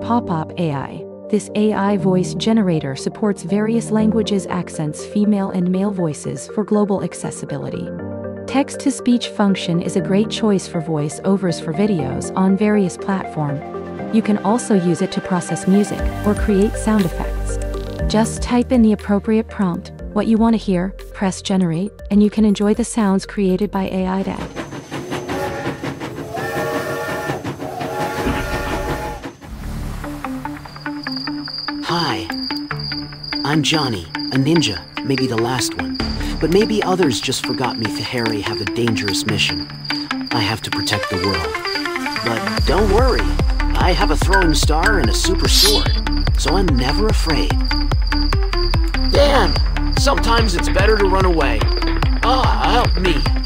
PopPop AI. This AI voice generator supports various languages, accents, female and male voices for global accessibility. Text-to-speech function is a great choice for voice-overs for videos on various platforms. You can also use it to process music or create sound effects. Just type in the appropriate prompt, what you want to hear, press generate, and you can enjoy the sounds created by AI. Hi, I'm Johnny, a ninja, maybe the last one. But maybe others just forgot me. Harry have a dangerous mission. I have to protect the world. But don't worry, I have a throwing star and a super sword, so I'm never afraid. Damn! Sometimes it's better to run away. Ah, help me!